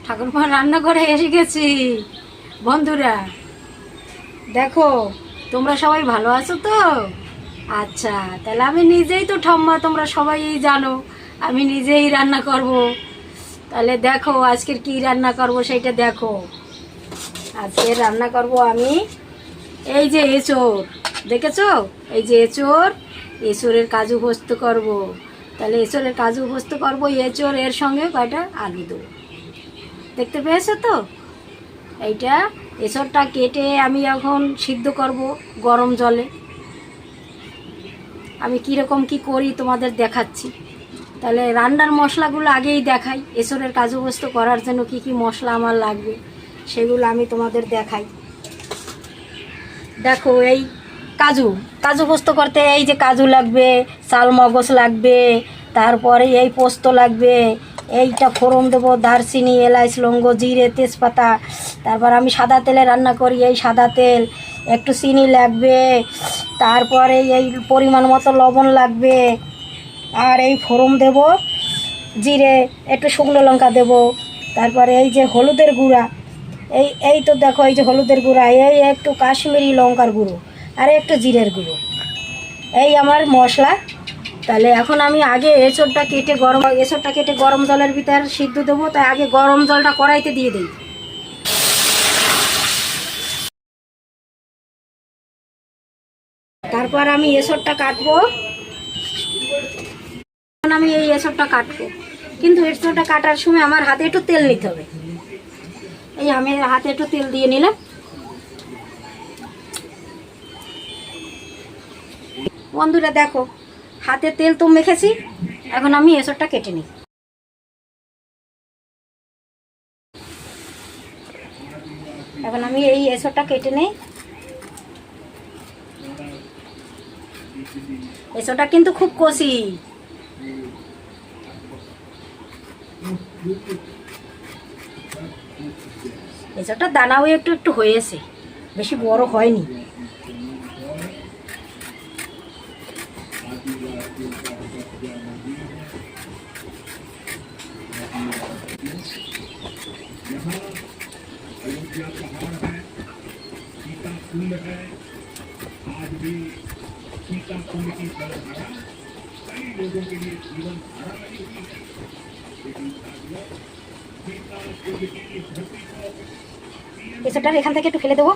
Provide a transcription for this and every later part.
ঠাকুরমা রান্না করে এসে গেছি। বন্ধুরা দেখো, তোমরা সবাই ভালো আছো তো? আচ্ছা, তাহলে আমি নিজেই তো ঠাম্মা, তোমরা সবাই জানো আমি নিজেই রান্না করব। তাহলে দেখো আজকের কি রান্না করব সেটা দেখো। আজকে রান্না করব আমি এই যে এঁচোড়, দেখেছো? এই যে এঁচোড়ের কাজু পোস্ত করব। তাহলে এঁচোড়ের কাজু পোস্ত করব, এঁচোড় এর সঙ্গে কয়টা আলু দেবো। দেখতে পেয়েছো তো? এইটা এঁচোড়টা কেটে আমি এখন সিদ্ধ করব গরম জলে। আমি কীরকম কি করি তোমাদের দেখাচ্ছি। তাহলে রান্নার মশলাগুলো আগেই দেখাই। এঁচোড়ের কাজু পোস্ত করার জন্য কি কি মশলা আমার লাগবে সেগুলো আমি তোমাদের দেখাই। দেখো, এই কাজু পোস্ত করতে এই যে কাজু লাগবে, চাল মগজ লাগবে, তারপরে এই পোস্ত লাগবে, এইটা ফোড়ন দেবো, দারচিনি, এলাচ, লবঙ্গ, জিরে, তেজপাতা। তারপর আমি সাদা তেলে রান্না করি, এই সাদা তেল, একটু চিনি লাগবে, তারপরে এই পরিমাণ মতো লবণ লাগবে, আর এই ফোড়ন দেব, জিরে, একটু শুকনো লঙ্কা দেব, তারপরে এই যে হলুদের গুঁড়া, এই তো দেখো, এই যে হলুদের গুঁড়া, এই একটু কাশ্মীরি লঙ্কার গুঁড়ো, আর একটু জিরের গুঁড়ো, এই আমার মশলা। তাহলে এখন আমি আগে এঁচোড়টা কেটে গরম জলের ভিতর সিদ্ধ দেবো। তাই আগে গরম জলটা কড়াইতে দিয়ে দিই। তারপর আমি এঁচোড়টা কাটবো। এখন আমি এই এঁচোড়টা কাটবো, কিন্তু এঁচোড়টা কাটার সময় আমার হাতে একটু তেল নিতে হবে। এই আমি হাতে একটু তেল দিয়ে নিলাম। বন্ধুরা দেখো, হাতে তেল তো মেখেছি। এখন আমি এঁচোড়টা কেটে নিই। এখন আমি এই এঁচোড়টা কেটে নিই। এঁচোড়টা কিন্তু খুব কষি। এঁচোড়টা দানাও একটু একটু হয়েছে, বেশি বড় হয়নি। এঁচোড়টা এখান থেকে একটু ফেলে দেবো।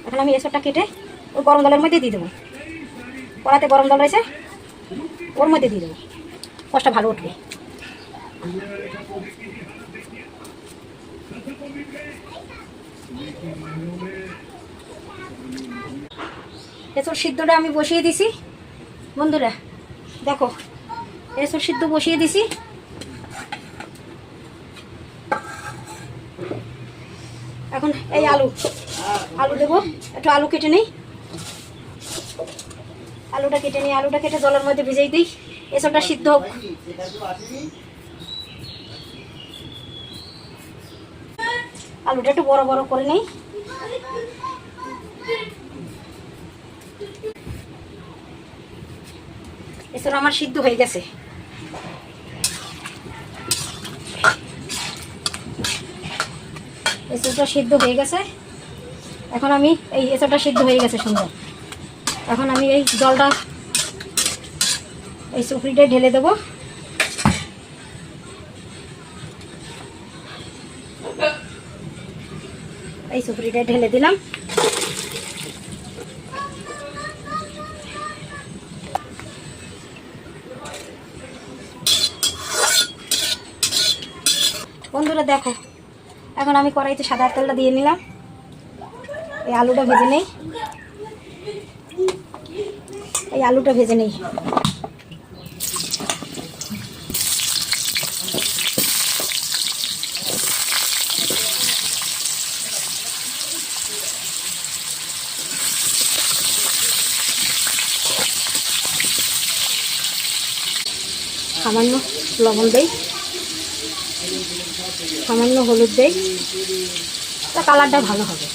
এখন আমি এঁচোড়টা কেটে ওই গরম জলের মধ্যে দিয়ে দেবো। কড়াতে গরম জল রয়েছে, ওর মধ্যে দিয়ে দেবো, কষটা ভালো উঠবে। এঁচোড় সিদ্ধটা আমি বসিয়ে দিছি। বন্ধুরা দেখো, এঁচোড় সিদ্ধ বসিয়ে দিছি। এখন এই আলু দেবো। একটু আলু কেটে নিই। আলুটা কেটে জলের মধ্যে ভিজাই দিই। এঁচোড়টা সিদ্ধ হোক। আলুটা একটু বড় বড় করে নিই। এছাড়া আমার সিদ্ধ হয়ে গেছে। এঁচোড়টা সিদ্ধ হয়ে গেছে। এখন আমি এই এঁচোড়টা সিদ্ধ হয়ে গেছে সুন্দর। এখন আমি এই জলটা এই সুপড়িটায় ঢেলে দেবো। এই সুপড়িটায় ঢেলে দিলাম। বন্ধুরা দেখো, এখন আমি কড়াইতে সাদা তেলটা দিয়ে নিলাম। এই আলুটা ভেজে নেই। সামান্য লবণ দেই, সামান্য হলুদ দেই, তা কালারটা ভালো হবে।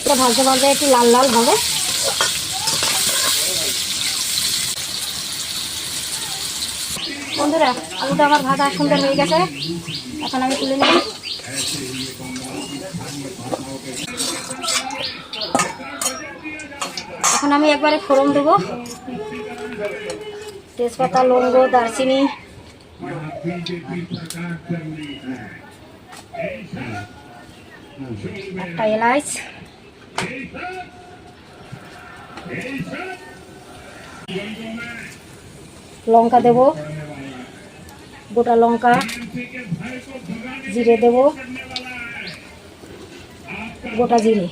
এটা ভাজতে ভাজতে একটু লাল লাল হবে। বন্ধুরা, আলুটা আমার ভাজা সুন্দর হয়ে গেছে, এখন আমি তুলে নিই। এখন আমি একবারে ফোড়ন দেবো, তেজপাতা, লবঙ্গ, দারচিনি, একটা এলাচ, লঙ্কা দেব, গোটা লঙ্কা, জিরে দেব, গোটা জিরে,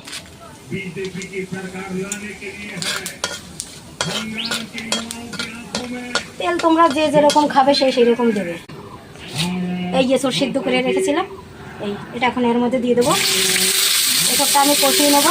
তেল তোমরা যে যেরকম খাবে সেই রকম দেবে। এই যে সর সিদ্ধ করে রেখেছিলাম, এটা এখন এর মধ্যে দিয়ে দেবো। এসবটা আমি কষিয়ে নেব।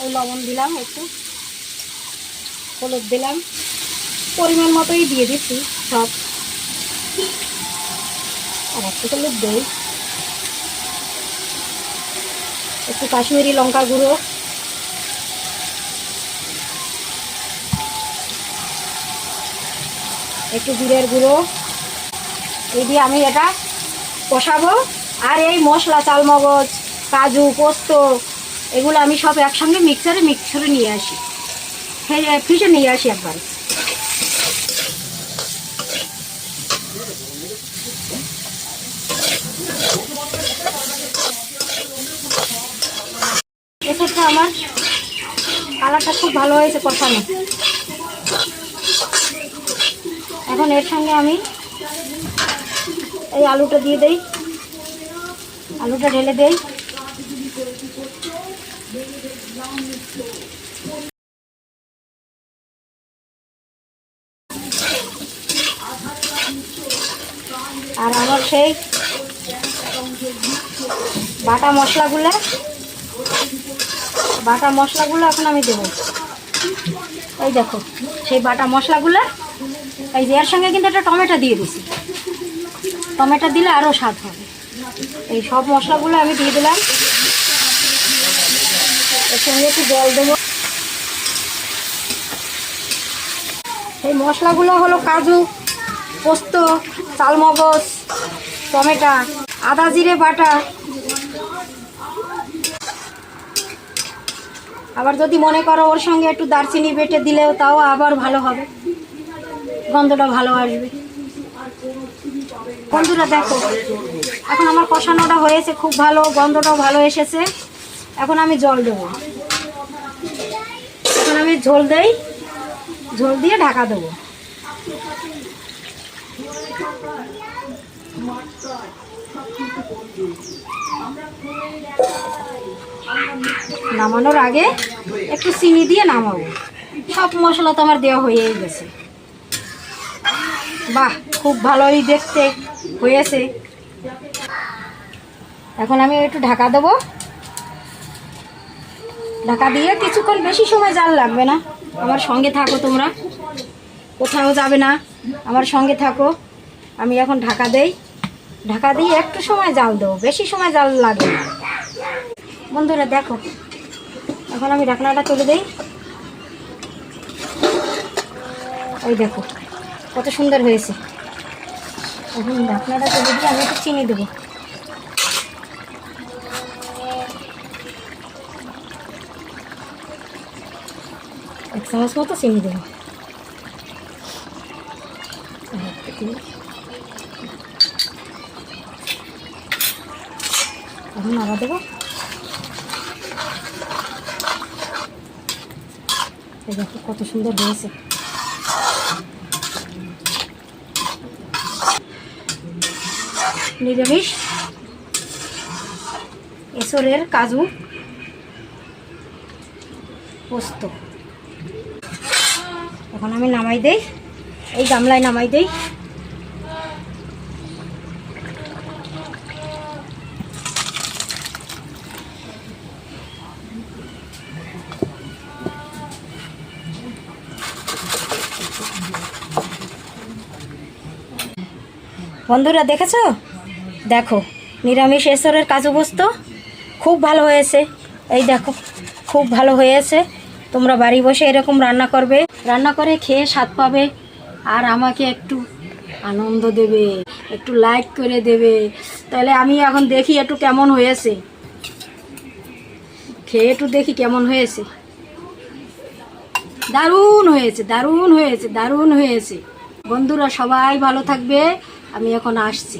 এই লবণ দিলাম, একটু হলুদ দিলাম, পরিমাণ মতোই দিয়ে দিচ্ছি সব। আর একটু হলুদ দেই, একটু কাশ্মীরি লঙ্কা গুঁড়ো, একটু জিরের গুঁড়ো, এই দিয়ে আমি এটা কষাবো। আর এই মশলা, চালমগজ, কাজু, পোস্ত, এগুলো আমি সব একসঙ্গে মিক্সারে নিয়ে আসি, ফ্রিজে নিয়ে আসি একবার। এক্ষেত্রে আমার কালারটা খুব ভালো হয়েছে কষানো। এখন এর সঙ্গে আমি এই আলুটা দিয়ে দেই, আলুটা ঢেলে দেই। আর আমার সেই বাটা মশলাগুলো এখন আমি দেবো। এই দেখো সেই বাটা মশলাগুলো, এই যে এর সঙ্গে কিন্তু একটা টমেটো দিয়ে দিছি, টমেটো দিলে আরও স্বাদ হবে। এই সব মশলাগুলো আমি দিয়ে দিলাম, এর সঙ্গে একটু জল দেবো। এই মশলাগুলো হলো কাজু, পোস্ত, চালমগজ, টমেটো, আদা জিরে বাটা। আবার যদি মনে করো ওর সঙ্গে একটু দারচিনি বেটে দিলেও তাও আবার ভালো হবে, গন্ধটা ভালো আসবে। বন্ধুরা দেখো, এখন আমার কষানোটা হয়েছে খুব ভালো, গন্ধটাও ভালো এসেছে। এখন আমি জল দেবো, এখন আমি ঝোল দেই, ঝোল দিয়ে ঢাকা দেবো। নামানোর আগে একটু চিনি দিয়ে নামাবো। সব মশলা তো আমার দেওয়া হয়েই গেছে। বাহ, খুব ভালোই দেখতে হয়েছে। এখন আমি একটু ঢাকা দেবো, ঢাকা দিয়ে কিছুক্ষণ, বেশি সময় জাল লাগবে না। আমার সঙ্গে থাকো, তোমরা কোথাও যাবে না, আমার সঙ্গে থাকো। আমি এখন ঢাকা দেই, ঢাকা দিয়ে একটু সময় জাল দেবো, বেশি সময় জাল লাগবে না। বন্ধুরা দেখো, এখন আমি ঢাকনাটা তুলে দিই। ওই দেখো কত সুন্দর হয়েছে। এখন ঢাকনাটা তুলে দিয়ে আমি একটু চিনি দেবো। এক চামচ মতো চিনি দেবো। এখন নাড়া দেবো। দেখো কত সুন্দর হয়েছে। নিরামিষ এসরের কাজু পোস্ত। এখন আমি নামাই দেই, এই গামলায় নামাই দেই। বন্ধুরা দেখেছো, দেখো নিরামিষ এসরের কাজু পোস্ত খুব ভালো হয়েছে। এই দেখো খুব ভালো হয়েছে। তোমরা বাড়ি বসে এরকম রান্না করবে, রান্না করে খেয়ে স্বাদ পাবে, আর আমাকে একটু আনন্দ দেবে, একটু লাইক করে দেবে। তাহলে আমি এখন দেখি একটু কেমন হয়েছে, খেয়ে একটু দেখি কেমন হয়েছে। দারুণ হয়েছে, দারুণ হয়েছে, দারুণ হয়েছে। বন্ধুরা সবাই ভালো থাকবে, আমি এখন আসছি।